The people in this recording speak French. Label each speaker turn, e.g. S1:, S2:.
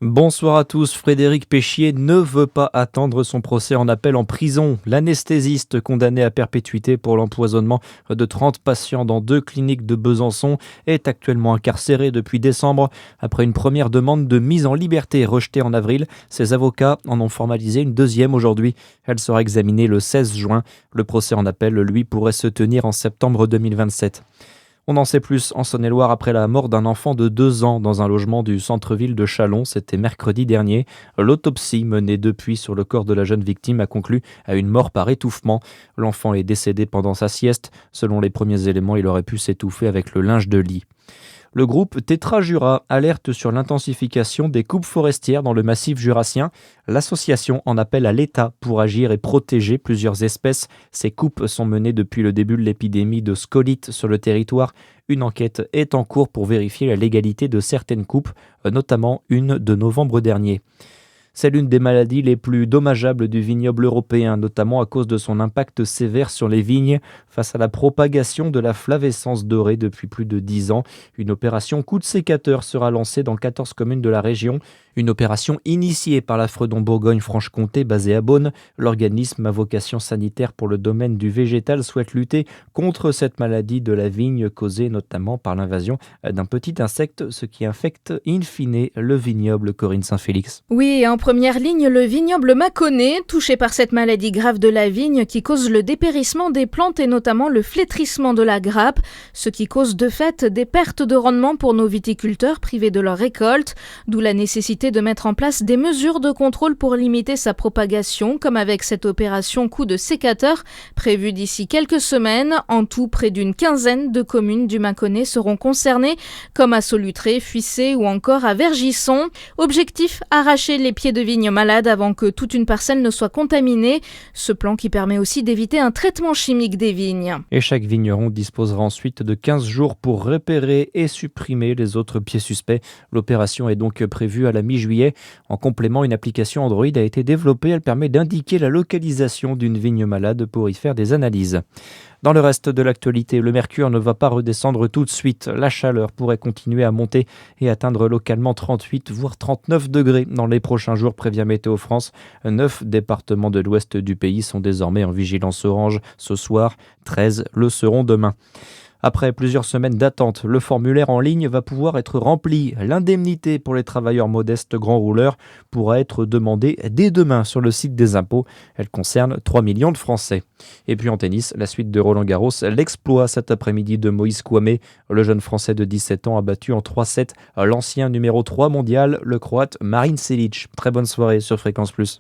S1: Bonsoir à tous. Frédéric Péchier ne veut pas attendre son procès en appel en prison. L'anesthésiste condamné à perpétuité pour l'empoisonnement de 30 patients dans 2 cliniques de Besançon est actuellement incarcéré depuis décembre. Après une première demande de mise en liberté rejetée en avril, ses avocats en ont formalisé une deuxième aujourd'hui. Elle sera examinée le 16 juin. Le procès en appel, lui, pourrait se tenir en septembre 2027. On en sait plus en Saône-et-Loire après la mort d'un enfant de 2 ans dans un logement du centre-ville de Châlons. C'était mercredi dernier. L'autopsie menée depuis sur le corps de la jeune victime a conclu à une mort par étouffement. L'enfant est décédé pendant sa sieste. Selon les premiers éléments, il aurait pu s'étouffer avec le linge de lit. Le groupe Tetra Jura alerte sur l'intensification des coupes forestières dans le massif jurassien. L'association en appelle à l'État pour agir et protéger plusieurs espèces. Ces coupes sont menées depuis le début de l'épidémie de scolyte sur le territoire. Une enquête est en cours pour vérifier la légalité de certaines coupes, notamment une de novembre dernier. C'est l'une des maladies les plus dommageables du vignoble européen, notamment à cause de son impact sévère sur les vignes face à la propagation de la flavescence dorée depuis plus de 10 ans. Une opération coup de sécateur sera lancée dans 14 communes de la région. Une opération initiée par la Fredon Bourgogne-Franche-Comté basée à Beaune. L'organisme à vocation sanitaire pour le domaine du végétal souhaite lutter contre cette maladie de la vigne causée notamment par l'invasion d'un petit insecte, ce qui infecte in fine le vignoble. Corinne Saint-Félix.
S2: Oui, en première ligne, le vignoble mâconnais, touché par cette maladie grave de la vigne qui cause le dépérissement des plantes et notamment le flétrissement de la grappe, ce qui cause de fait des pertes de rendement pour nos viticulteurs privés de leur récolte, d'où la nécessité de mettre en place des mesures de contrôle pour limiter sa propagation, comme avec cette opération coup de sécateur prévue d'ici quelques semaines. En tout, près d'une quinzaine de communes du Mâconnais seront concernées, comme à Solutré, Fuissé ou encore à Vergisson. Objectif, arracher les pieds de vigne malades avant que toute une parcelle ne soit contaminée. Ce plan qui permet aussi d'éviter un traitement chimique des vignes.
S1: Et chaque vigneron disposera ensuite de 15 jours pour repérer et supprimer les autres pieds suspects. L'opération est donc prévue à la mi-juillet. En complément, une application Android a été développée. Elle permet d'indiquer la localisation d'une vigne malade pour y faire des analyses. Dans le reste de l'actualité, le mercure ne va pas redescendre tout de suite. La chaleur pourrait continuer à monter et atteindre localement 38 voire 39 degrés dans les prochains jours, prévient Météo France. 9 départements de l'ouest du pays sont désormais en vigilance orange ce soir. 13 le seront demain. Après plusieurs semaines d'attente, le formulaire en ligne va pouvoir être rempli. L'indemnité pour les travailleurs modestes grands rouleurs pourra être demandée dès demain sur le site des impôts. Elle concerne 3 millions de Français. Et puis en tennis, la suite de Roland-Garros, l'exploit cet après-midi de Moïse Kouamé. Le jeune Français de 17 ans a battu en 3-7 l'ancien numéro 3 mondial, le Croate Marin Cilic. Très bonne soirée sur Fréquence Plus.